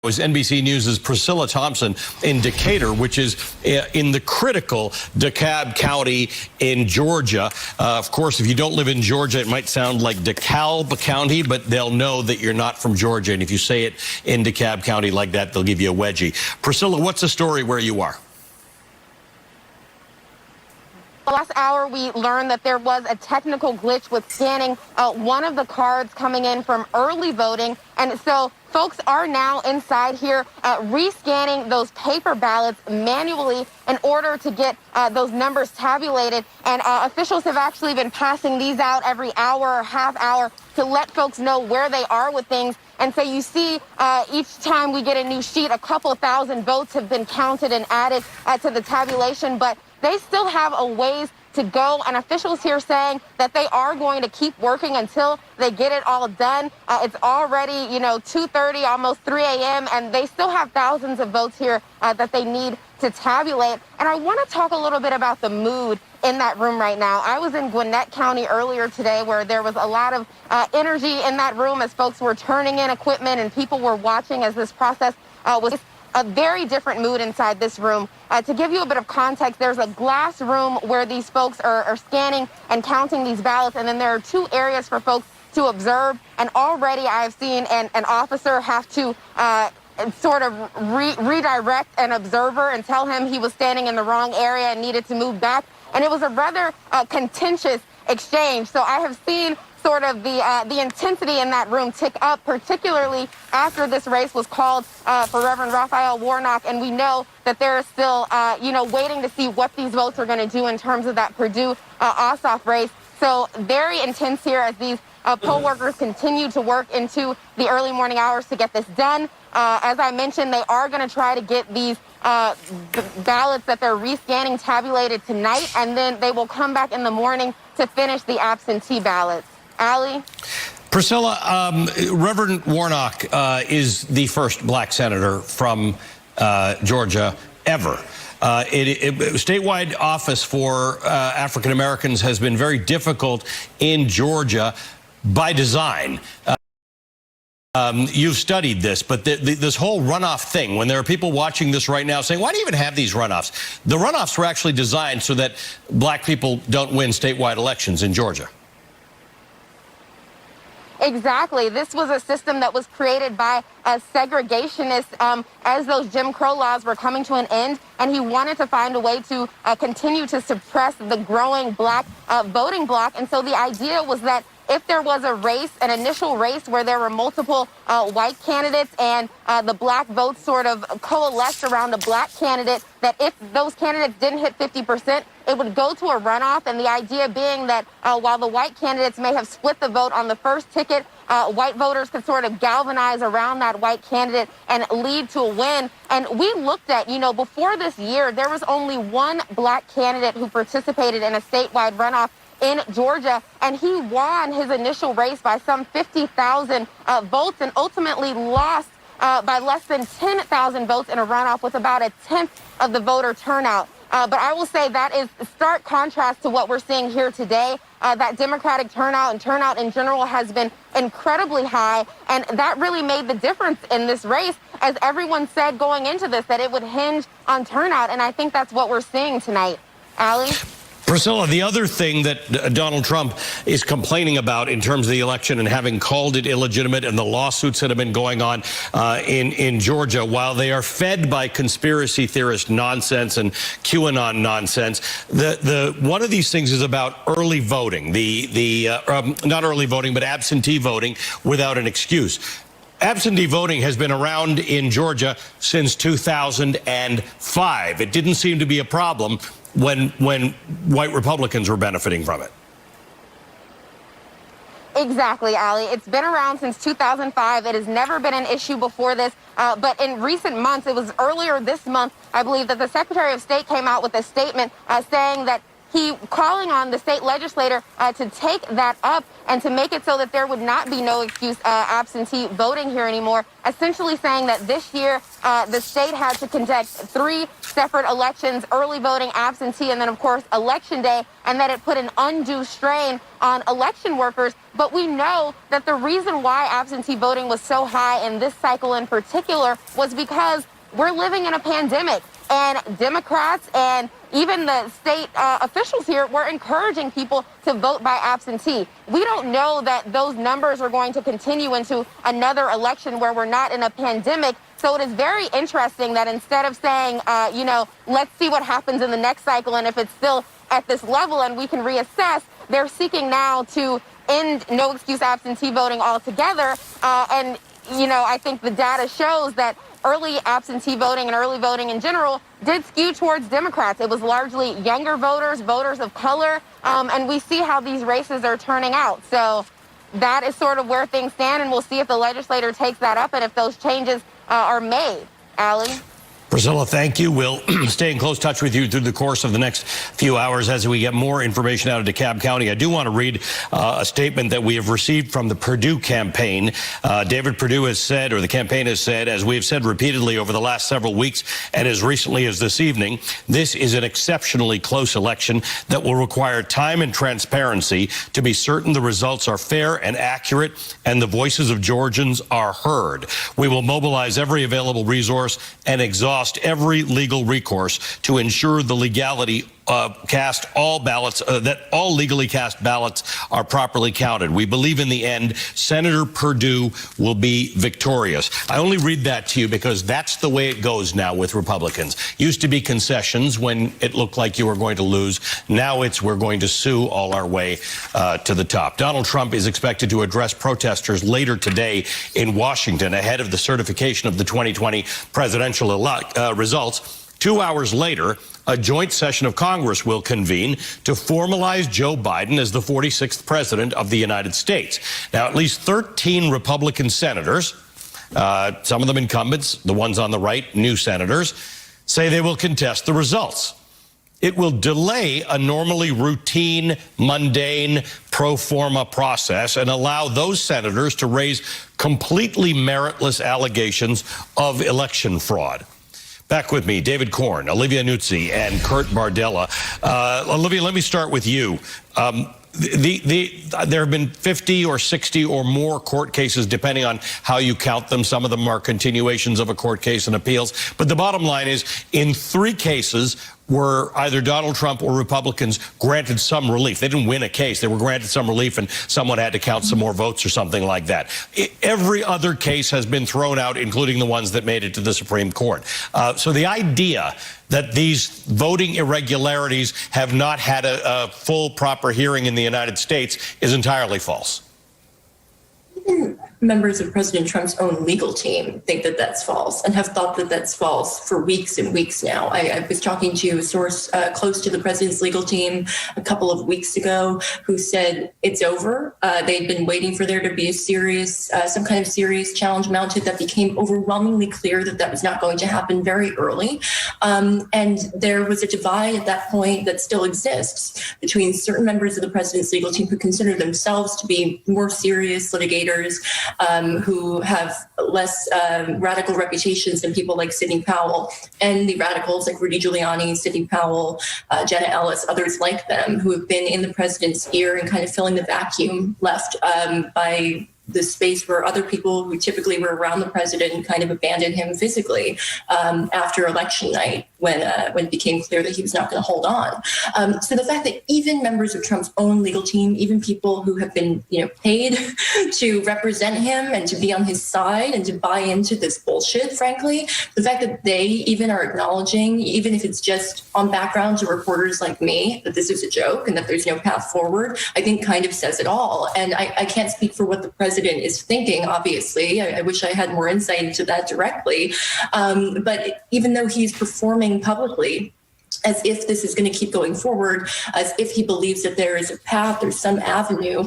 Was NBC News' Priscilla Thompson in Decatur, which is in the critical DeKalb County in Georgia. Of course, if you don't live in Georgia, it might sound like DeKalb County, but they'll know that you're not from Georgia. And if you say it in DeKalb County like that, they'll give you a wedgie. Priscilla, what's the story where you are? Last hour, we learned that there was a technical glitch with scanning one of the cards coming in from early voting. And so folks are now inside here rescanning those paper ballots manually in order to get those numbers tabulated. And officials have actually been passing these out every hour or half hour to let folks know where they are with things. And so you see each time we get a new sheet, a couple thousand votes have been counted and added to the tabulation. But they still have a ways to go, and officials here saying that they are going to keep working until they get it all done. It's already, 2:30, almost 3 a.m., and they still have thousands of votes here that they need to tabulate. And I want to talk a little bit about the mood in that room right now. I was in Gwinnett County earlier today where there was a lot of energy in that room as folks were turning in equipment and people were watching as this process was a very different mood inside this room. To give you a bit of context, there's a glass room where these folks are scanning and counting these ballots, and then there are two areas for folks to observe. And already I've seen an officer have to sort of redirect an observer and tell him he was standing in the wrong area and needed to move back. And it was a rather contentious exchange. So I have seen sort of the intensity in that room tick up, particularly after this race was called for Reverend Raphael Warnock. And we know that there is still, waiting to see what these votes are going to do in terms of that Purdue-Ossoff race. So very intense here as these poll workers continue to work into the early morning hours to get this done. As I mentioned, they are going to try to get these ballots that they're rescanning tabulated tonight, and then they will come back in the morning to finish the absentee ballots. Allie? Priscilla, Reverend Warnock is the first black senator from Georgia ever. Statewide office for African Americans has been very difficult in Georgia by design. You've studied this, but this whole runoff thing, when there are people watching this right now saying, why do you even have these runoffs? The runoffs were actually designed so that black people don't win statewide elections in Georgia. Exactly. This was a system that was created by segregationists as those Jim Crow laws were coming to an end, and he wanted to find a way to continue to suppress the growing black voting bloc. And so the idea was that if there was a race, an initial race where there were multiple white candidates and the black votes sort of coalesced around a black candidate, that if those candidates didn't hit 50%, it would go to a runoff. And the idea being that while the white candidates may have split the vote on the first ticket, white voters could sort of galvanize around that white candidate and lead to a win. And we looked at, before this year, there was only one black candidate who participated in a statewide runoff in Georgia, and he won his initial race by some 50,000 votes and ultimately lost by less than 10,000 votes in a runoff with about a tenth of the voter turnout. But I will say that is stark contrast to what we're seeing here today. That Democratic turnout and turnout in general has been incredibly high, and that really made the difference in this race, as everyone said going into this that it would hinge on turnout, and I think that's what we're seeing tonight. Allie? Priscilla, the other thing that Donald Trump is complaining about in terms of the election and having called it illegitimate and the lawsuits that have been going on in Georgia, while they are fed by conspiracy theorist nonsense and QAnon nonsense, one of these things is about early voting, not early voting, but absentee voting without an excuse. Absentee voting has been around in Georgia since 2005. It didn't seem to be a problem when white Republicans were benefiting from it. Exactly, Allie. It's been around since 2005. It has never been an issue before this. But in recent months, it was earlier this month, I believe, that the Secretary of State came out with a statement saying that he calling on the state legislator to take that up and to make it so that there would not be no excuse absentee voting here anymore, essentially saying that this year the state had to conduct 3 separate elections, early voting, absentee, and then, of course, election day, and that it put an undue strain on election workers. But we know that the reason why absentee voting was so high in this cycle in particular was because we're living in a pandemic, and Democrats and even the state officials here were encouraging people to vote by absentee. We don't know that those numbers are going to continue into another election where we're not in a pandemic. So it is very interesting that instead of saying, let's see what happens in the next cycle and if it's still at this level and we can reassess, they're seeking now to end no excuse absentee voting altogether. I think the data shows that early absentee voting and early voting in general did skew towards Democrats. It was largely younger voters, voters of color, and we see how these races are turning out. So that is sort of where things stand, and we'll see if the legislator takes that up and if those changes are made. Allie? Priscilla, thank you. We'll stay in close touch with you through the course of the next few hours as we get more information out of DeKalb County. I do want to read a statement that we have received from the Perdue campaign. David Perdue has said, or the campaign has said, as we have said repeatedly over the last several weeks and as recently as this evening, this is an exceptionally close election that will require time and transparency to be certain the results are fair and accurate and the voices of Georgians are heard. We will mobilize every available resource and exhaust every legal recourse to ensure the legality cast all ballots, that all legally cast ballots are properly counted. We believe in the end, Senator Perdue will be victorious. I only read that to you because that's the way it goes now with Republicans. Used to be concessions when it looked like you were going to lose. Now it's we're going to sue all our way to the top. Donald Trump is expected to address protesters later today in Washington ahead of the certification of the 2020 presidential results. 2 hours later, a joint session of Congress will convene to formalize Joe Biden as the 46th president of the United States. Now, at least 13 Republican senators, some of them incumbents, the ones on the right, new senators, say they will contest the results. It will delay a normally routine, mundane, pro forma process and allow those senators to raise completely meritless allegations of election fraud. Back with me, David Corn, Olivia Nuzzi, and Kurt Bardella. Olivia, let me start with you. There have been 50 or 60 or more court cases, depending on how you count them. Some of them are continuations of a court case and appeals. But the bottom line is, in 3 cases, were either Donald Trump or Republicans granted some relief. They didn't win a case. They were granted some relief, and someone had to count some more votes or something like that. Every other case has been thrown out, including the ones that made it to the Supreme Court. So the idea that these voting irregularities have not had a full, proper hearing in the United States is entirely false. Even members of President Trump's own legal team think that that's false and have thought that that's false for weeks and weeks now. I was talking to a source close to the president's legal team a couple of weeks ago who said it's over. They'd been waiting for there to be a serious, some kind of serious challenge mounted. That became overwhelmingly clear that that was not going to happen very early. And there was a divide at that point that still exists between certain members of the president's legal team who consider themselves to be more serious litigators, who have less radical reputations than people like Sidney Powell, and the radicals like Rudy Giuliani, Sidney Powell, Jenna Ellis, others like them, who have been in the president's ear and kind of filling the vacuum left by the space where other people who typically were around the president kind of abandoned him physically after election night when it became clear that he was not going to hold on. So the fact that even members of Trump's own legal team, even people who have been paid to represent him and to be on his side and to buy into this bullshit, frankly, the fact that they even are acknowledging, even if it's just on background to reporters like me, that this is a joke and that there's no path forward, I think kind of says it all. And I can't speak for what the president is thinking, obviously. I wish I had more insight into that directly. But even though he's performing publicly as if this is going to keep going forward, as if he believes that there is a path or some avenue.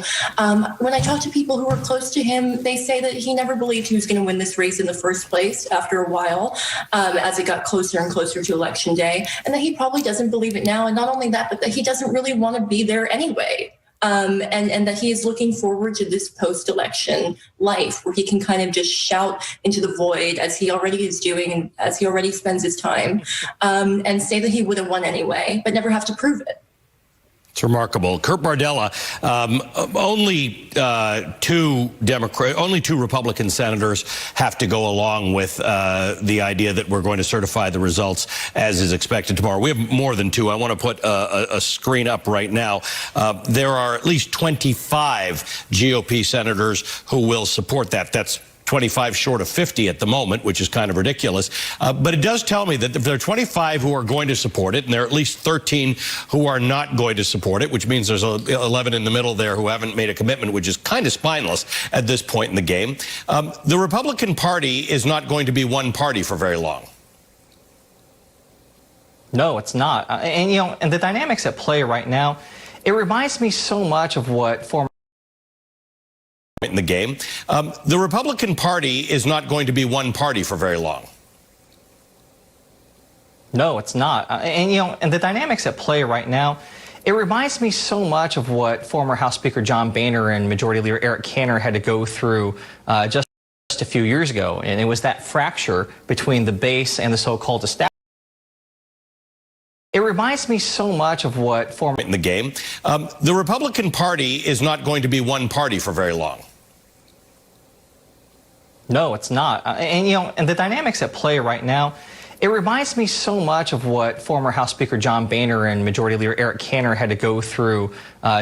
When I talk to people who are close to him, they say that he never believed he was going to win this race in the first place after a while, as it got closer and closer to Election Day, and that he probably doesn't believe it now. And not only that, but that he doesn't really want to be there anyway. And that he is looking forward to this post-election life where he can kind of just shout into the void as he already is doing and as he already spends his time, and say that he would have won anyway, but never have to prove it. It's remarkable. Kurt Bardella, only two Republican senators have to go along with the idea that we're going to certify the results as is expected tomorrow. We have more than two. I want to put a screen up right now. There are at least 25 GOP senators who will support that. That's 25 short of 50 at the moment, which is kind of ridiculous. But it does tell me that if there are 25 who are going to support it, and there are at least 13 who are not going to support it, which means there's 11 in the middle there who haven't made a commitment, which is kind of spineless at this point in the game. The Republican Party is not going to be one party for very long. No, it's not. And the dynamics at play right now, it reminds me so much of what former in the game. The Republican Party is not going to be one party for very long. No, it's not. And the dynamics at play right now, it reminds me so much of what former House Speaker John Boehner and Majority Leader Eric Cantor had to go through just a few years ago. And it was that fracture between the base and the so-called establishment. It reminds me so much of what former in the game. The Republican Party is not going to be one party for very long. No, it's not. And the dynamics at play right now, it reminds me so much of what former House Speaker John Boehner and Majority Leader Eric Cantor had to go through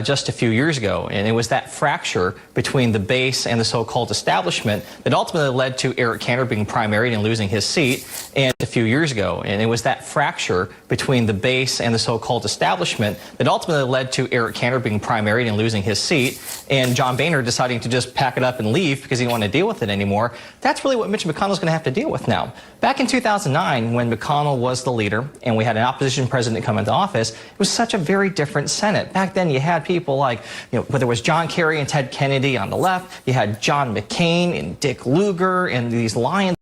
just a few years ago. And it was that fracture between the base and the so-called establishment that ultimately led to Eric Cantor being primaried and losing his seat and a few years ago. And it was that fracture between the base and the so-called establishment that ultimately led to Eric Cantor being primaried and losing his seat and John Boehner deciding to just pack it up and leave because he didn't want to deal with it anymore. That's really what Mitch McConnell's going to have to deal with now. Back in 2009, when McConnell was the leader and we had an opposition president come into office, it was such a very different Senate. Back then, you had people like, whether it was John Kerry and Ted Kennedy on the left, you had John McCain and Dick Lugar and these lions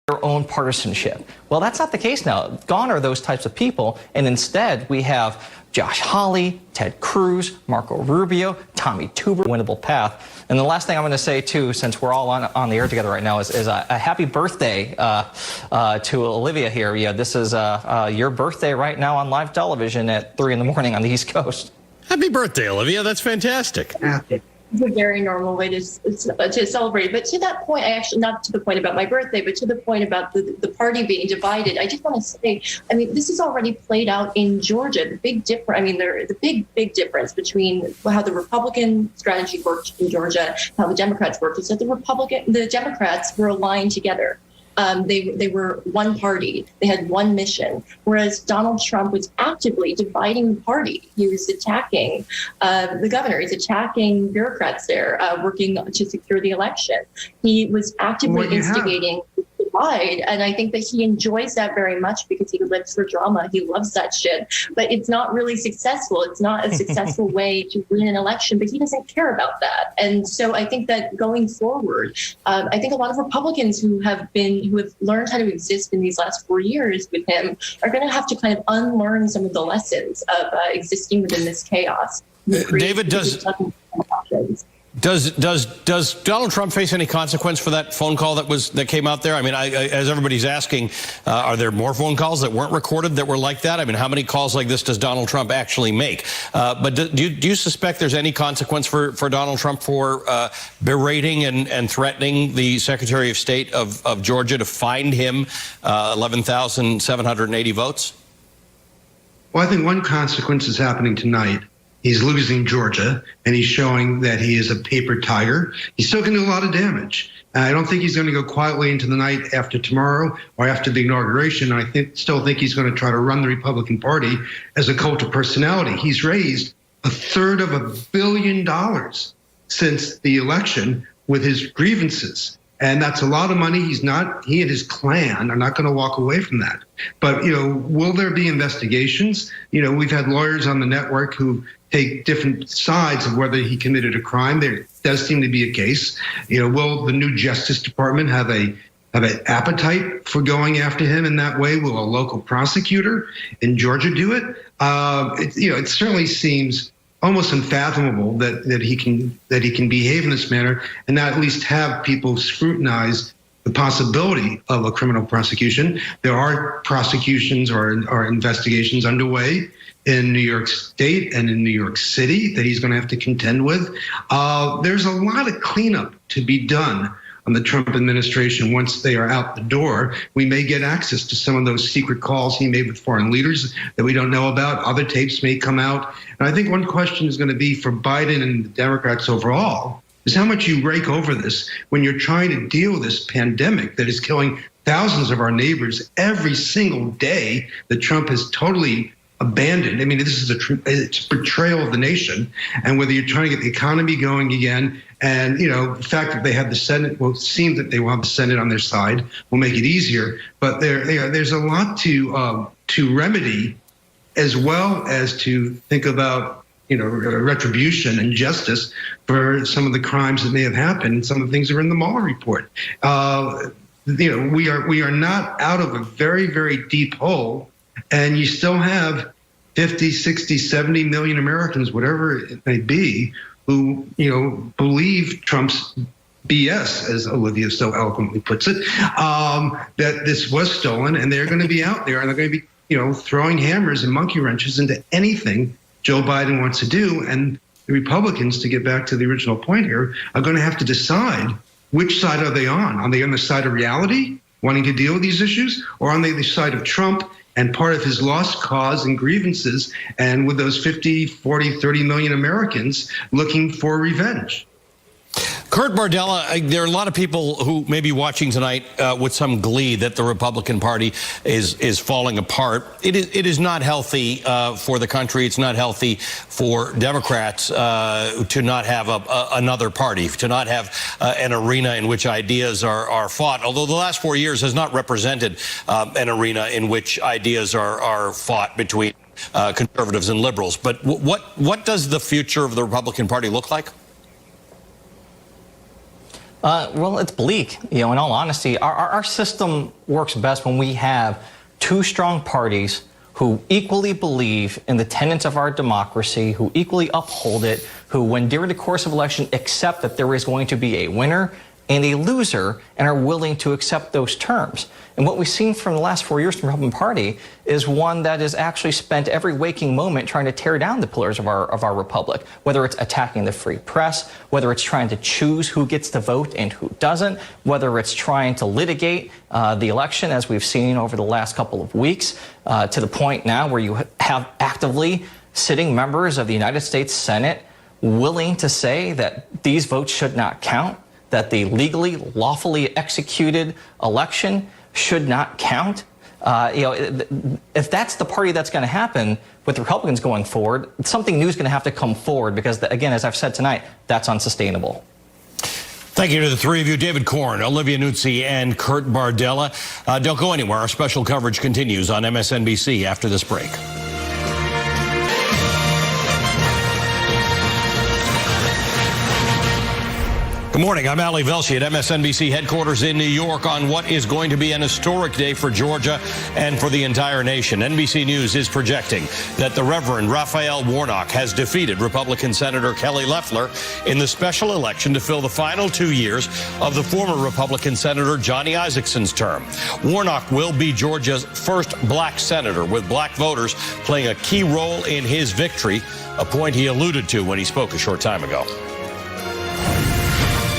their own partisanship. Well, that's not the case now. Gone are those types of people, and instead we have Josh Hawley, Ted Cruz, Marco Rubio, Tommy Tuber, winnable path. And the last thing I'm going to say, too, since we're all on the air together right now, is a happy birthday to Olivia here. Yeah, this is your birthday right now on live television at 3 in the morning on the East Coast. Happy birthday, Olivia. That's fantastic. It's a very normal way to celebrate. But to that point, I actually, not to the point about my birthday, but to the point about the party being divided, I just want to say, I mean, this is already played out in Georgia. The big difference, I mean, the big difference between how the Republican strategy worked in Georgia, how the Democrats worked, is that the Democrats were aligned together. They were one party. They had one mission, whereas Donald Trump was actively dividing the party. He was attacking the governor. He's attacking bureaucrats there, working to secure the election. He was actively instigating divide, and I think that he enjoys that very much because he lives for drama. He loves that shit, but it's not really successful. It's not a successful way to win an election, but he doesn't care about that. And so I think that going forward, I think a lot of Republicans who have learned how to exist in these last 4 years with him are going to have to kind of unlearn some of the lessons of existing within this chaos. David, does Donald Trump face any consequence for that phone call that came out there? I mean, as everybody's asking, are there more phone calls that weren't recorded that were like that? I mean, how many calls like this does Donald Trump actually make? But do you suspect there's any consequence for Donald Trump for berating and threatening the Secretary of State of Georgia to find him 11,780 votes? Well, I think one consequence is happening tonight. He's losing Georgia, and he's showing that he is a paper tiger. He's still going to do a lot of damage. I don't think he's going to go quietly into the night after tomorrow or after the inauguration. I still think he's going to try to run the Republican Party as a cult of personality. He's raised $350 million since the election with his grievances. And that's a lot of money. He and his clan are not going to walk away from that. But, will there be investigations? We've had lawyers on the network who take different sides of whether he committed a crime. There does seem to be a case. Will the new Justice Department have an appetite for going after him in that way? Will a local prosecutor in Georgia do it? It certainly seems almost unfathomable that he can behave in this manner and not at least have people scrutinize the possibility of a criminal prosecution. There are prosecutions or investigations underway in New York State and in New York City that he's going to have to contend with. There's a lot of cleanup to be done on the Trump administration. Once they are out the door, we may get access to some of those secret calls he made with foreign leaders that we don't know about. Other tapes may come out. And I think one question is going to be for Biden and the Democrats overall is how much you rake over this when you're trying to deal with this pandemic that is killing thousands of our neighbors every single day that Trump has totally abandoned. I mean, this is it's a betrayal of the nation. And whether you're trying to get the economy going again, and the fact that they have the Senate, well, it seems that they will have the Senate on their side, will make it easier. But there's a lot to remedy, as well as to think about retribution and justice for some of the crimes that may have happened and some of the things that are in the Mueller report. We are not out of a very, very deep hole, and you still have 50, 60, 70 million Americans, whatever it may be, who believe Trump's BS, as Olivia so eloquently puts it, that this was stolen, and they're going to be out there and they're going to be throwing hammers and monkey wrenches into anything Joe Biden wants to do. And the Republicans, to get back to the original point here, are going to have to decide which side are they on. Are they on the side of reality, wanting to deal with these issues, or on the side of Trump and part of his lost cause and grievances, and with those 50, 40, 30 million Americans looking for revenge? Kurt Bardella, there are a lot of people who may be watching tonight with some glee that the Republican Party is falling apart. It is not healthy for the country. It's not healthy for Democrats to not have another party, to not have an arena in which ideas are fought, although the last 4 years has not represented an arena in which ideas are fought between conservatives and liberals. But what does the future of the Republican Party look like? Well, it's bleak. In all honesty, our system works best when we have two strong parties who equally believe in the tenets of our democracy, who equally uphold it, who, when during the course of election, accept that there is going to be a winner and a loser and are willing to accept those terms. And what we've seen from the last 4 years from the Republican Party is one that has actually spent every waking moment trying to tear down the pillars of our republic, whether it's attacking the free press, whether it's trying to choose who gets to vote and who doesn't, whether it's trying to litigate the election, as we've seen over the last couple of weeks, to the point now where you have actively sitting members of the United States Senate willing to say that these votes should not count, that the legally, lawfully executed election should not count. If that's the party that's going to happen with the Republicans going forward, something new is going to have to come forward because, again, as I've said tonight, that's unsustainable. Thank you to the three of you, David Corn, Olivia Nuzzi, and Kurt Bardella. Don't go anywhere. Our special coverage continues on MSNBC after this break. Good morning. I'm Ali Velshi at MSNBC headquarters in New York on what is going to be an historic day for Georgia and for the entire nation. NBC News is projecting that the Reverend Raphael Warnock has defeated Republican Senator Kelly Loeffler in the special election to fill the final 2 years of the former Republican Senator Johnny Isakson's term. Warnock will be Georgia's first black senator, with black voters playing a key role in his victory, a point he alluded to when he spoke a short time ago.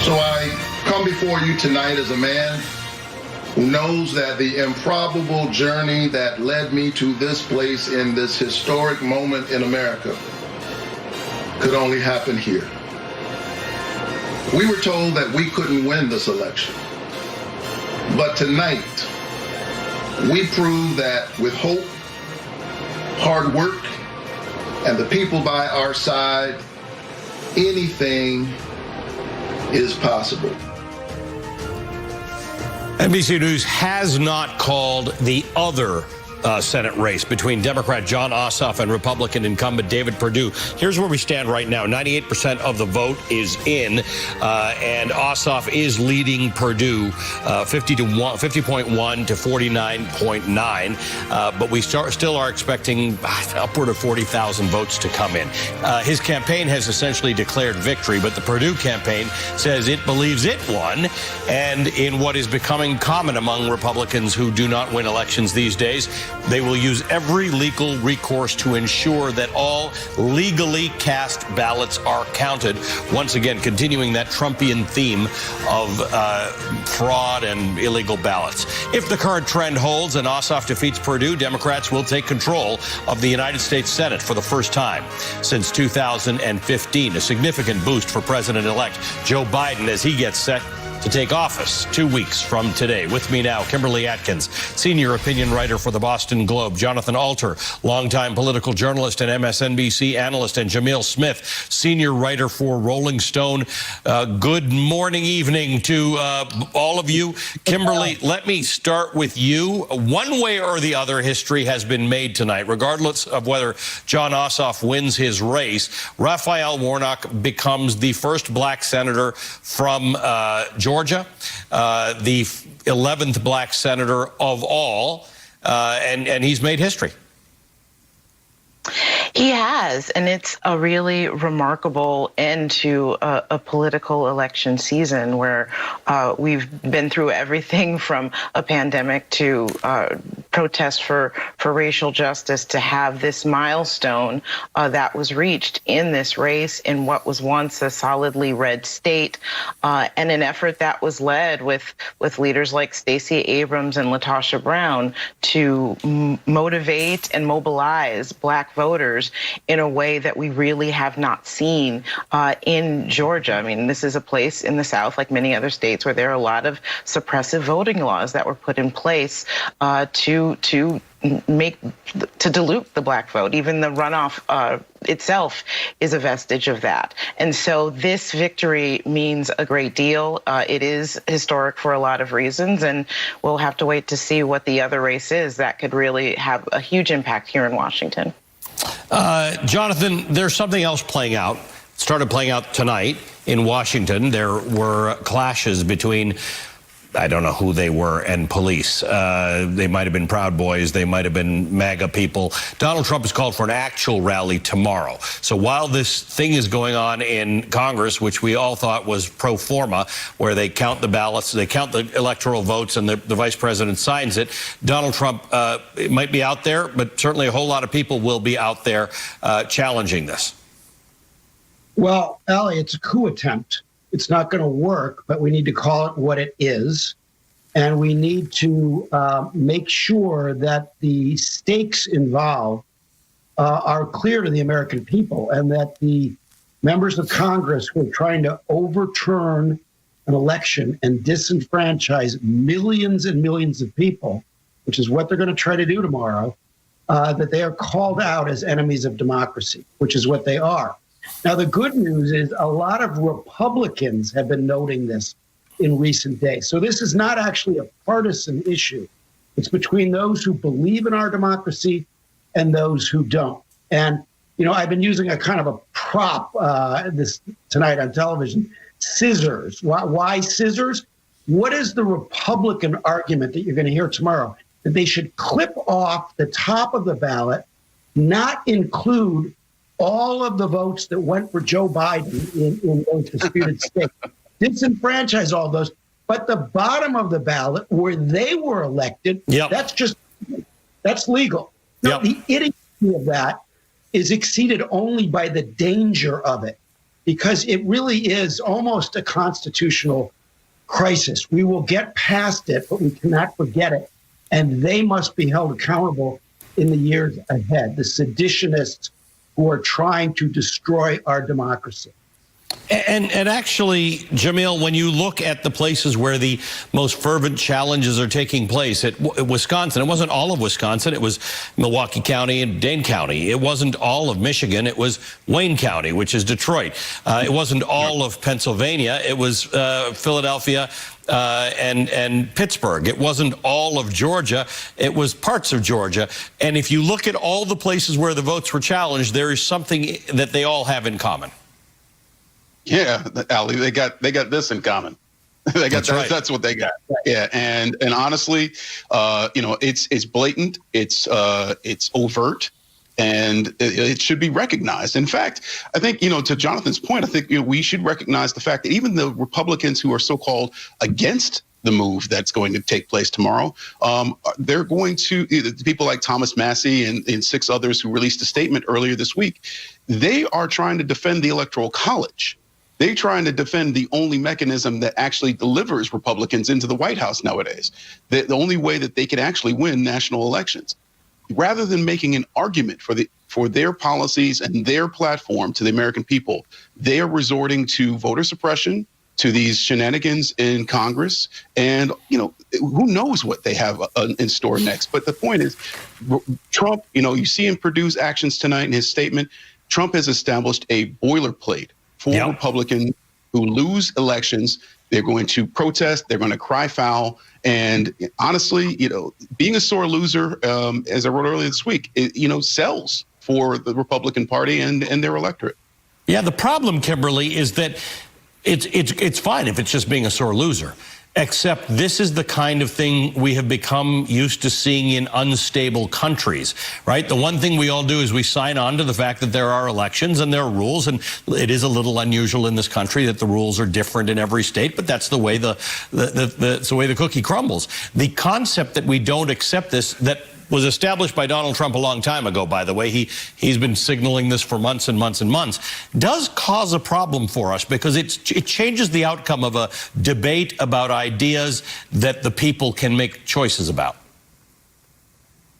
So I come before you tonight as a man who knows that the improbable journey that led me to this place in this historic moment in America could only happen here. We were told that we couldn't win this election. But tonight, we proved that with hope, hard work, and the people by our side, anything is possible. NBC News has not called the other Senate race between Democrat Jon Ossoff and Republican incumbent David Perdue. Here's where we stand right now. 98% of the vote is in, and Ossoff is leading Perdue 50.1 to 49.9. But we still are expecting upward of 40,000 votes to come in. His campaign has essentially declared victory, but the Perdue campaign says it believes it won. And in what is becoming common among Republicans who do not win elections these days, they will use every legal recourse to ensure that all legally cast ballots are counted. Once again, continuing that Trumpian theme of fraud and illegal ballots. If the current trend holds and Ossoff defeats Perdue, Democrats will take control of the United States Senate for the first time since 2015. A significant boost for President-elect Joe Biden as he gets set to take office 2 weeks from today. With me now, Kimberly Atkins, senior opinion writer for the Boston Globe, Jonathan Alter, longtime political journalist and MSNBC analyst, and Jamil Smith, senior writer for Rolling Stone. Good morning, evening to all of you. Kimberly, let me start with you. One way or the other, history has been made tonight. Regardless of whether Jon Ossoff wins his race, Raphael Warnock becomes the first black senator from Georgia, the 11th black senator of all, and he's made history. He has, and it's a really remarkable end to a political election season where we've been through everything from a pandemic to protests for racial justice to have this milestone that was reached in this race in what was once a solidly red state, and an effort that was led with leaders like Stacey Abrams and LaTosha Brown to motivate and mobilize black voters in a way that we really have not seen in Georgia. I mean, this is a place in the South, like many other states, where there are a lot of suppressive voting laws that were put in place to dilute the black vote. Even the runoff itself is a vestige of that. And so this victory means a great deal. It is historic for a lot of reasons, and we'll have to wait to see what the other race is that could really have a huge impact here in Washington. Jonathan, there's something else playing out. It started playing out tonight in Washington. There were clashes between, I don't know who they were, and police. They might have been Proud Boys. They might have been MAGA people. Donald Trump has called for an actual rally tomorrow. So while this thing is going on in Congress, which we all thought was pro forma, where they count the ballots, they count the electoral votes, and the vice president signs it, Donald Trump might be out there, but certainly a whole lot of people will be out there challenging this. Well, Allie, it's a coup attempt. It's not going to work, but we need to call it what it is. And we need to make sure that the stakes involved are clear to the American people, and that the members of Congress who are trying to overturn an election and disenfranchise millions and millions of people, which is what they're going to try to do tomorrow, that they are called out as enemies of democracy, which is what they are. Now, the good news is a lot of Republicans have been noting this in recent days. So this is not actually a partisan issue. It's between those who believe in our democracy and those who don't. And, you know, I've been using a kind of a prop this tonight on television, scissors. Why scissors? What is the Republican argument that you're going to hear tomorrow? That they should clip off the top of the ballot, not include all of the votes that went for Joe Biden in those disputed states, disenfranchise all those, but the bottom of the ballot where they were elected, that's legal. Now, the idiocy of that is exceeded only by the danger of it, because it really is almost a constitutional crisis. We will get past it, but we cannot forget it. And they must be held accountable in the years ahead, the seditionists who are trying to destroy our democracy. And actually, Jamil, when you look at the places where the most fervent challenges are taking place, at Wisconsin, it wasn't all of Wisconsin. It was Milwaukee County and Dane County. It wasn't all of Michigan. It was Wayne County, which is Detroit. It wasn't all of Pennsylvania. It was Philadelphia and Pittsburgh. It wasn't all of Georgia. It was parts of Georgia. And if you look at all the places where the votes were challenged, there is something that they all have in common. Yeah, Ali, they got this in common. That's what they got. Yeah, and honestly, it's blatant, it's overt, and it should be recognized. In fact, I think, to Jonathan's point, I think we should recognize the fact that even the Republicans who are so-called against the move that's going to take place tomorrow, they're going to, people like Thomas Massey and 6 others who released a statement earlier this week, they are trying to defend the Electoral College. They're trying to defend the only mechanism that actually delivers Republicans into the White House nowadays, the only way that they can actually win national elections. Rather than making an argument for their policies and their platform to the American people, they are resorting to voter suppression, to these shenanigans in Congress, and who knows what they have in store next. But the point is, Trump, you see him produce actions tonight in his statement. Trump has established a boilerplate for Republicans who lose elections. They're going to protest. They're going to cry foul. And honestly, being a sore loser, as I wrote earlier this week, sells for the Republican Party and their electorate. Yeah, the problem, Kimberly, is that it's fine if it's just being a sore loser. Except this is the kind of thing we have become used to seeing in unstable countries, right? The one thing we all do is we sign on to the fact that there are elections and there are rules, and it is a little unusual in this country that the rules are different in every state, but that's the way the way the cookie crumbles. The concept that we don't accept this, that was established by Donald Trump a long time ago, by the way, he's been signaling this for months and months and months, does cause a problem for us because it changes the outcome of a debate about ideas that the people can make choices about.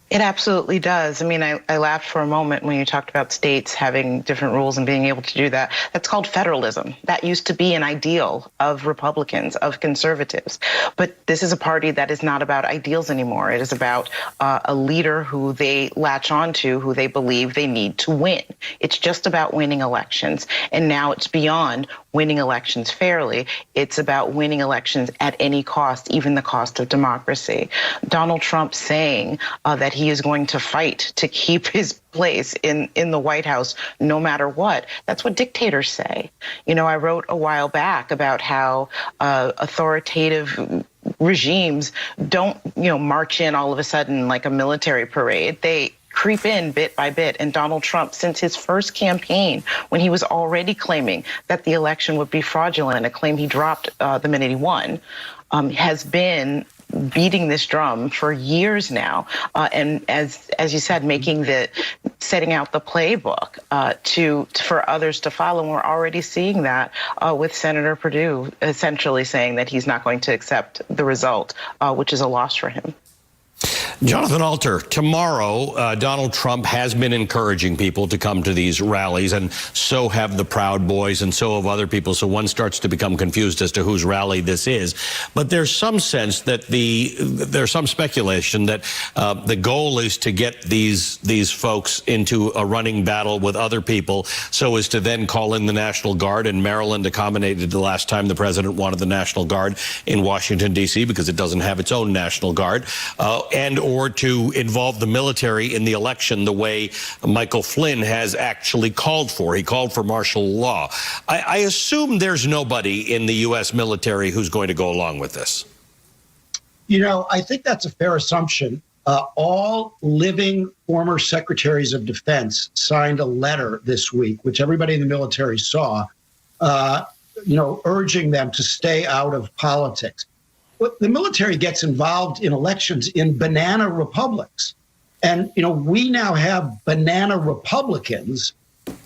It absolutely does. I mean, I laughed for a moment when you talked about states having different rules and being able to do that. That's called federalism. That used to be an ideal of Republicans, of conservatives. But this is a party that is not about ideals anymore. It is about a leader who they latch onto, who they believe they need to win. It's just about winning elections. And now it's beyond winning elections fairly. It's about winning elections at any cost, even the cost of democracy. Donald Trump saying that he is going to fight to keep his place in the White House no matter what. That's what dictators say. I wrote a while back about how authoritative regimes don't, march in all of a sudden like a military parade. They creep in bit by bit. And Donald Trump, since his first campaign, when he was already claiming that the election would be fraudulent, a claim he dropped the minute he won, has been beating this drum for years now, and as you said, setting out the playbook for others to follow. And we're already seeing that with Senator Perdue essentially saying that he's not going to accept the result, which is a loss for him. Jonathan Alter, tomorrow, Donald Trump has been encouraging people to come to these rallies, and so have the Proud Boys, and so have other people. So one starts to become confused as to whose rally this is. But there's some sense that there's some speculation that the goal is to get these folks into a running battle with other people, so as to then call in the National Guard. And Maryland accommodated the last time the president wanted the National Guard in Washington, D.C., because it doesn't have its own National Guard. Or to involve the military in the election the way Michael Flynn has actually called for. He called for martial law. I assume there's nobody in the U.S. military who's going to go along with this. I think that's a fair assumption. All living former secretaries of defense signed a letter this week, which everybody in the military saw, urging them to stay out of politics. The military gets involved in elections in banana republics. And, we now have banana Republicans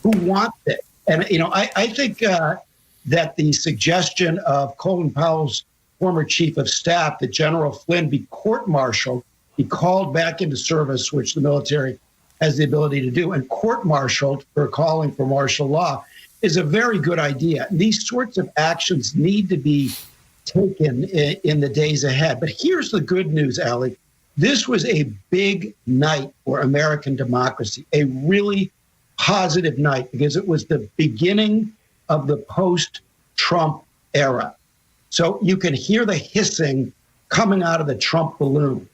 who want it. And, I think that the suggestion of Colin Powell's former chief of staff that General Flynn be court-martialed, be called back into service, which the military has the ability to do, and court-martialed for calling for martial law is a very good idea. These sorts of actions need to be taken in the days ahead. But here's the good news, Allie. This was a big night for American democracy, a really positive night, because it was the beginning of the post-Trump era. So you can hear the hissing coming out of the Trump balloon.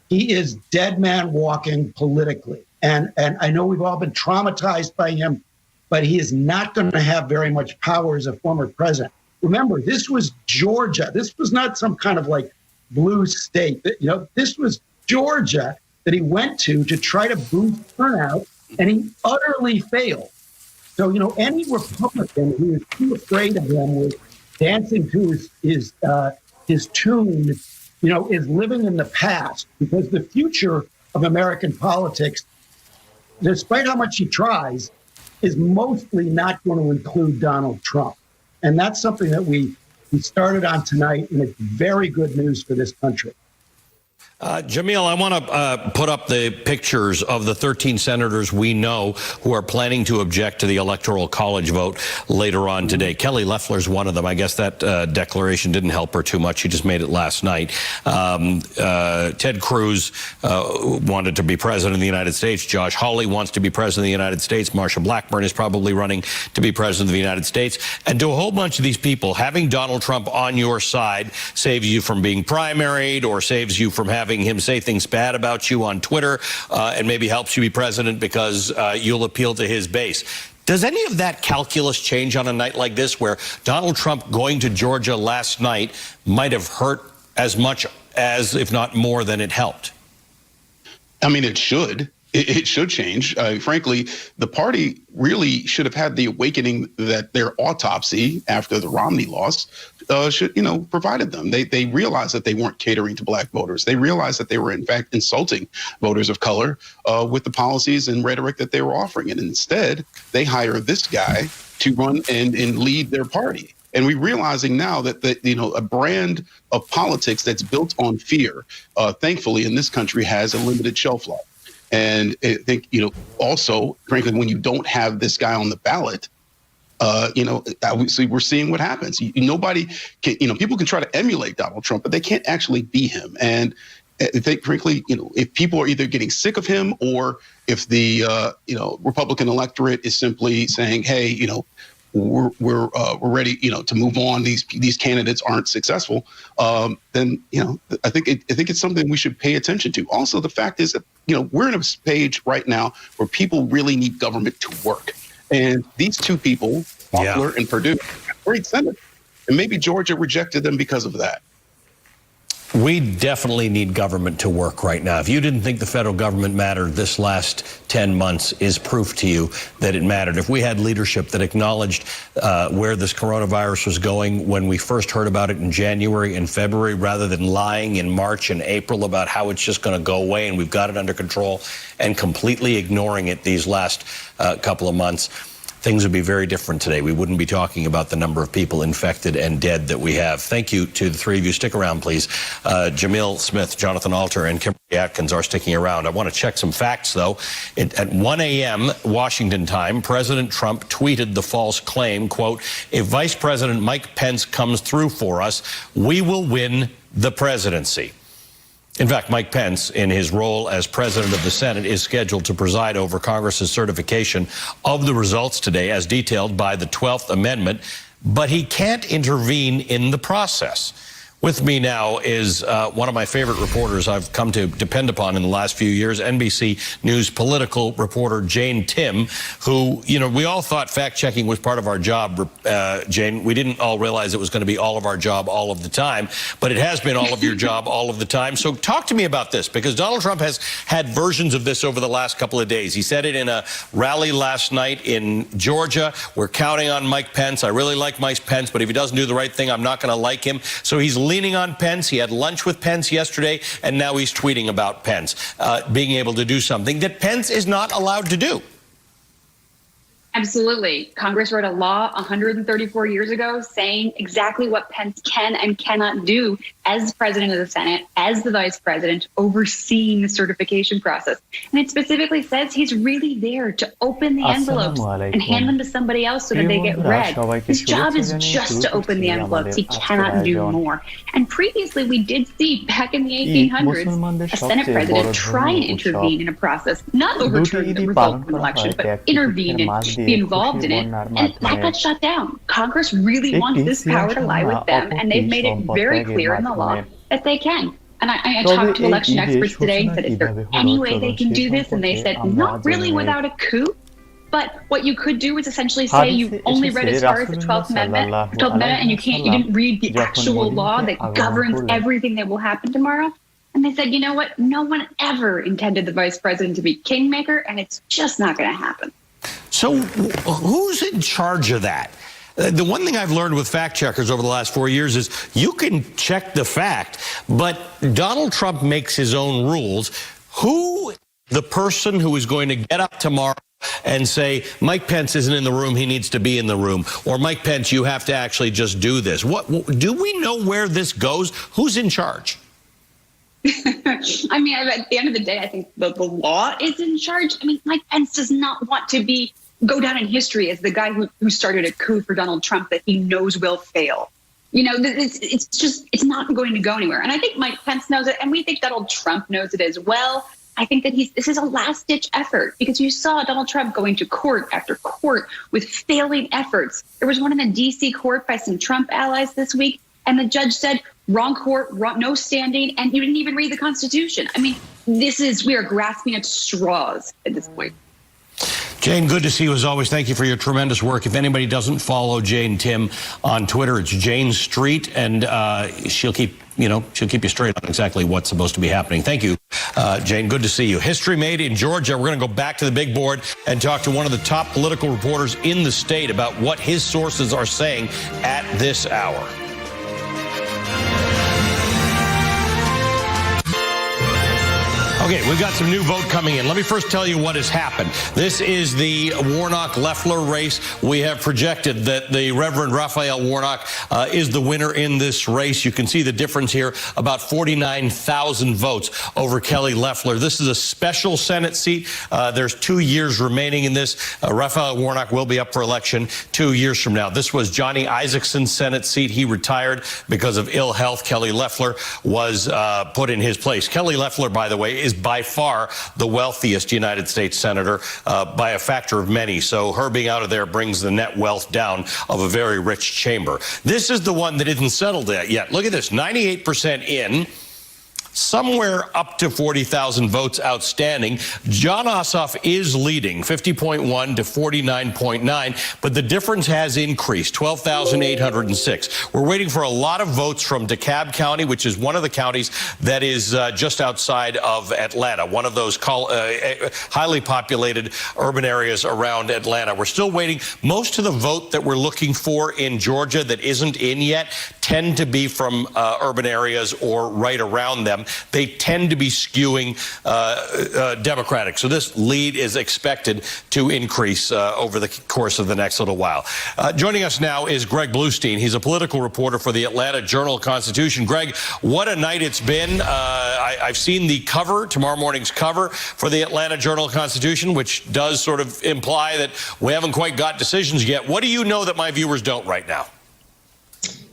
He is dead man walking politically. And I know we've all been traumatized by him, but he is not going to have very much power as a former president. Remember, this was Georgia. This was not some kind of like blue state. This was Georgia that he went to try to boost turnout, and he utterly failed. So, any Republican who is too afraid of him was dancing to his tune, is living in the past, because the future of American politics, despite how much he tries, is mostly not going to include Donald Trump. And that's something that we started on tonight, and it's very good news for this country. Jamil, I want to put up the pictures of the 13 senators we know who are planning to object to the Electoral College vote later on today. Kelly Loeffler's one of them. I guess that declaration didn't help her too much. She just made it last night. Ted Cruz wanted to be president of the United States. Josh Hawley wants to be president of the United States. Marsha Blackburn is probably running to be president of the United States. And to a whole bunch of these people, having Donald Trump on your side saves you from being primaried, or saves you from having him say things bad about you on Twitter, and maybe helps you be president because you'll appeal to his base. Does any of that calculus change on a night like this, where Donald Trump going to Georgia last night might have hurt as much as, if not more than it helped? I mean, it should. It should change. Frankly, the party really should have had the awakening that their autopsy after the Romney loss should, provided them. They realized that they weren't catering to black voters. They realized that they were, in fact, insulting voters of color with the policies and rhetoric that they were offering. And instead, they hire this guy to run and lead their party. And we're realizing now that a brand of politics that's built on fear, thankfully, in this country has a limited shelf life. And I think, also, frankly, when you don't have this guy on the ballot, obviously we're seeing what happens. Nobody can, people can try to emulate Donald Trump, but they can't actually be him. And I think, frankly, if people are either getting sick of him, or if the, Republican electorate is simply saying, hey, we're ready, to move on. These candidates aren't successful. Then, I think it's something we should pay attention to. Also, the fact is that, we're in a page right now where people really need government to work. And these two people, Faulkner and Perdue, great senators. And maybe Georgia rejected them because of that. We definitely need government to work right now. If you didn't think the federal government mattered, this last 10 months is proof to you that it mattered. If we had leadership that acknowledged where this coronavirus was going when we first heard about it in January and February, rather than lying in March and April about how it's just going to go away and we've got it under control, and completely ignoring it these last couple of months, things would be very different today. We wouldn't be talking about the number of people infected and dead that we have. Thank you to the three of you. Stick around, please. Jamil Smith, Jonathan Alter, and Kimberly Atkins are sticking around. I want to check some facts, though. At 1 a.m. Washington time, President Trump tweeted the false claim, quote, "If Vice President Mike Pence comes through for us, we will win the presidency." In fact, Mike Pence, in his role as president of the Senate, is scheduled to preside over Congress's certification of the results today, as detailed by the 12th Amendment, but he can't intervene in the process. With me now is one of my favorite reporters I've come to depend upon in the last few years, NBC News political reporter Jane Tim, who, we all thought fact-checking was part of our job, Jane. We didn't all realize it was going to be all of our job all of the time, but it has been all of your job all of the time. So talk to me about this, because Donald Trump has had versions of this over the last couple of days. He said it in a rally last night in Georgia. We're counting on Mike Pence. I really like Mike Pence, but if he doesn't do the right thing, I'm not going to like him. So he's leaning on Pence. He had lunch with Pence yesterday, and now he's tweeting about Pence being able to do something that Pence is not allowed to do. Absolutely. Congress wrote a law 134 years ago saying exactly what Pence can and cannot do as president of the Senate, as the vice president, overseeing the certification process. And it specifically says he's really there to open the envelopes and hand them to somebody else so that they get read. His job is just to open the envelopes. He cannot do more. And previously, we did see back in the 1800s a Senate president try and intervene in a process, not overturn the result of an election, but intervene and be involved in it. And that got shut down. Congress really wants this power to lie with them, and they've made it very clear in the law that they can. And I talked to election experts today and said, is there any way they can do this? And they said, not really without a coup. But what you could do is essentially say you only read as far as the 12th Amendment, and you didn't read the actual law that governs everything that will happen tomorrow. And they said, you know what? No one ever intended the vice president to be kingmaker, and it's just not going to happen. So who's in charge of that? The one thing I've learned with fact checkers over the last 4 years is you can check the fact, but Donald Trump makes his own rules. Who, the person who is going to get up tomorrow and say, Mike Pence isn't in the room, he needs to be in the room, or Mike Pence, you have to actually just do this? What do we know where this goes? Who's in charge? I mean, at the end of the day, I think the law is in charge. I mean, Mike Pence does not want to go down in history as the guy who started a coup for Donald Trump that he knows will fail. You know, it's not going to go anywhere. And I think Mike Pence knows it, and we think Donald Trump knows it as well. I think that this is a last-ditch effort, because you saw Donald Trump going to court after court with failing efforts. There was one in the D.C. court by some Trump allies this week, and the judge said, wrong court, no standing, and you didn't even read the Constitution. I mean, we are grasping at straws at this point. Jane, good to see you as always. Thank you for your tremendous work. If anybody doesn't follow Jane Tim on Twitter, it's Jane Street, and she'll keep you straight on exactly what's supposed to be happening. Thank you, Jane. Good to see you. History made in Georgia. We're going to go back to the big board and talk to one of the top political reporters in the state about what his sources are saying at this hour. Okay, we've got some new vote coming in. Let me first tell you what has happened. This is the Warnock-Leffler race. We have projected that the Reverend Raphael Warnock is the winner in this race. You can see the difference here, about 49,000 votes over Kelly Loeffler. This is a special Senate seat. There's 2 years remaining in this. Raphael Warnock will be up for election 2 years from now. This was Johnny Isaacsen's Senate seat. He retired because of ill health. Kelly Loeffler was put in his place. Kelly Loeffler, by the way, is by far the wealthiest United States senator by a factor of many. So her being out of there brings the net wealth down of a very rich chamber. This is the one that isn't settled yet. Look at this, 98% in. Somewhere up to 40,000 votes outstanding. Jon Ossoff is leading, 50.1 to 49.9, but the difference has increased, 12,806. We're waiting for a lot of votes from DeKalb County, which is one of the counties that is just outside of Atlanta, one of those highly populated urban areas around Atlanta. We're still waiting. Most of the vote that we're looking for in Georgia that isn't in yet tend to be from urban areas or right around them. They tend to be skewing Democratic. So this lead is expected to increase over the course of the next little while. Joining us now is Greg Bluestein. He's a political reporter for the Atlanta Journal-Constitution. Greg, what a night it's been. I've seen the cover, tomorrow morning's cover for the Atlanta Journal-Constitution, which does sort of imply that we haven't quite got decisions yet. What do you know that my viewers don't right now?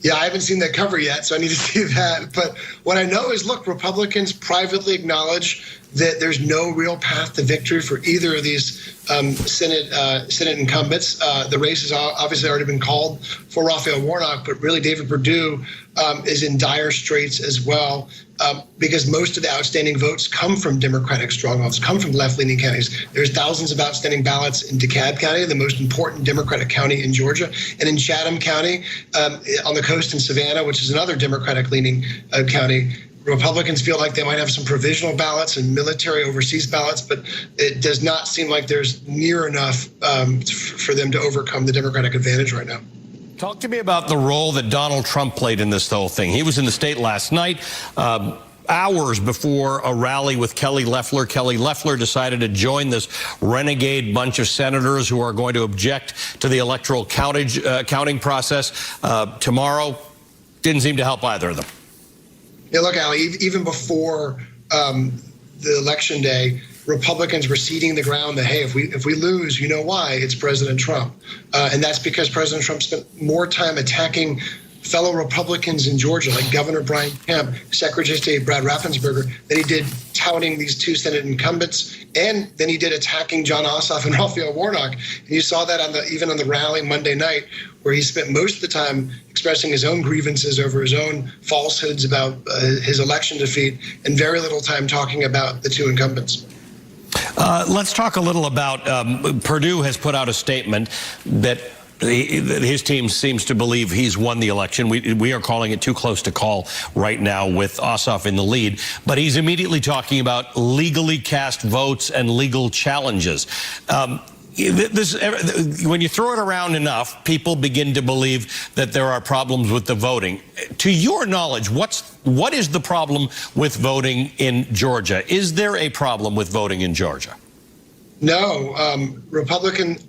Yeah, I haven't seen that cover yet, so I need to see that. But what I know is, look, Republicans privately acknowledge that there's no real path to victory for either of these Senate incumbents. The race has obviously already been called for Raphael Warnock, but really David Perdue is in dire straits as well, because most of the outstanding votes come from Democratic strongholds, come from left-leaning counties. There's thousands of outstanding ballots in DeKalb County, the most important Democratic county in Georgia, and in Chatham County on the coast in Savannah, which is another Democratic-leaning county. Republicans feel like they might have some provisional ballots and military overseas ballots, but it does not seem like there's near enough for them to overcome the Democratic advantage right now. Talk to me about the role that Donald Trump played in this whole thing. He was in the state last night, hours before a rally with Kelly Loeffler. Kelly Loeffler decided to join this renegade bunch of senators who are going to object to the electoral counting process tomorrow. Didn't seem to help either of them. Yeah, look, Ali, even before the election day, Republicans were ceding the ground that, hey, if we lose, you know why? It's President Trump. And that's because President Trump spent more time attacking fellow Republicans in Georgia, like Governor Brian Kemp, Secretary of State Brad Raffensperger, than he did touting these two Senate incumbents, and then he did attacking John Ossoff and Raphael Warnock. And you saw that even on the rally Monday night, where he spent most of the time expressing his own grievances over his own falsehoods about his election defeat, and very little time talking about the two incumbents. Let's talk a little about Perdue has put out a statement that his team seems to believe he's won the election. We are calling it too close to call right now with Ossoff in the lead. But he's immediately talking about legally cast votes and legal challenges. When you throw it around enough, people begin to believe that there are problems with the voting. To your knowledge, what is the problem with voting in Georgia? Is there a problem with voting in Georgia? No,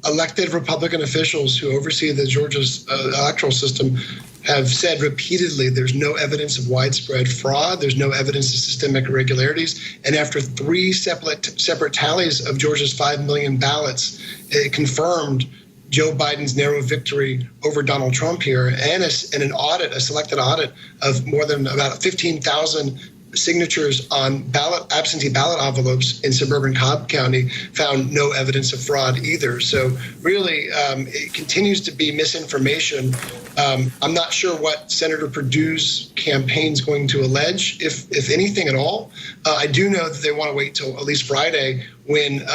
elected Republican officials who oversee the Georgia's electoral system have said repeatedly there's no evidence of widespread fraud, there's no evidence of systemic irregularities, and after 3 separate tallies of Georgia's 5 million ballots, it confirmed Joe Biden's narrow victory over Donald Trump here, and a selected audit of more than about 15,000 signatures on absentee ballot envelopes in suburban Cobb County found no evidence of fraud either. So really, it continues to be misinformation. I'm not sure what Senator Perdue's campaign is going to allege, if anything at all. I do know that they want to wait till at least Friday when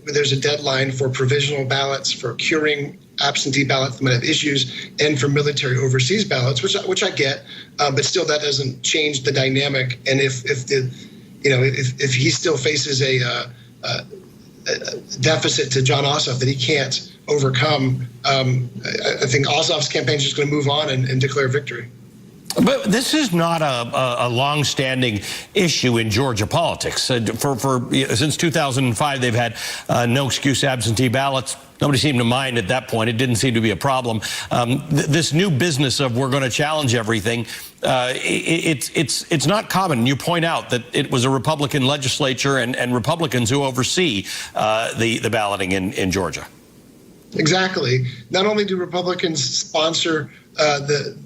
there's a deadline for provisional ballots, for curing absentee ballots that might have issues, and for military overseas ballots, which I get, but still that doesn't change the dynamic. And if he still faces a deficit to John Ossoff that he can't overcome, I think Ossoff's campaign is just going to move on and declare victory. But this is not a long-standing issue in Georgia politics. Since 2005, they've had no excuse absentee ballots. Nobody seemed to mind at that point. It didn't seem to be a problem. This new business of we're going to challenge everything, it's not common. You point out that it was a Republican legislature and Republicans who oversee the balloting in Georgia. Exactly. Not only do Republicans sponsor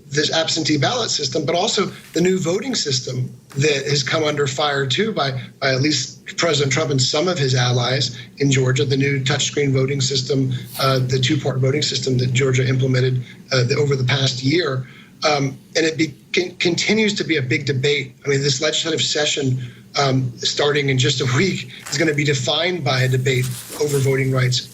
this absentee ballot system, but also the new voting system that has come under fire too by at least President Trump and some of his allies in Georgia, the new touchscreen voting system, the two-part voting system that Georgia implemented over the past year. And it continues to be a big debate. I mean, this legislative session starting in just a week is going to be defined by a debate over voting rights.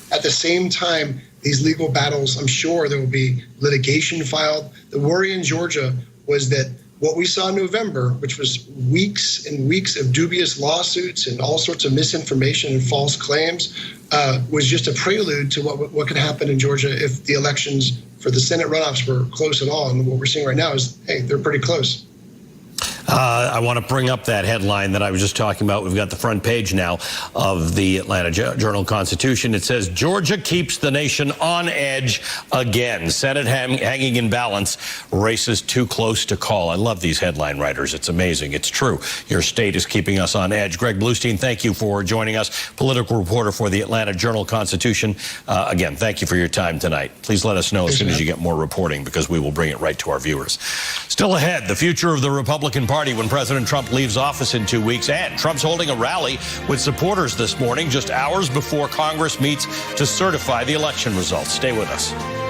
At the same time, these legal battles, I'm sure there will be litigation filed. The worry in Georgia was that what we saw in November, which was weeks and weeks of dubious lawsuits and all sorts of misinformation and false claims, was just a prelude to what could happen in Georgia if the elections for the Senate runoffs were close at all. And what we're seeing right now is, hey, they're pretty close. I want to bring up that headline that I was just talking about. We've got the front page now of the Atlanta Journal-Constitution. It says, Georgia keeps the nation on edge again. Senate hanging in balance. Races too close to call. I love these headline writers. It's amazing. It's true. Your state is keeping us on edge. Greg Bluestein, thank you for joining us. Political reporter for the Atlanta Journal-Constitution. Again, thank you for your time tonight. Please let us know as soon as you get more reporting, because we will bring it right to our viewers. Still ahead, the future of the Republican Party when President Trump leaves office in 2 weeks. And Trump's holding a rally with supporters this morning, just hours before Congress meets to certify the election results. Stay with us.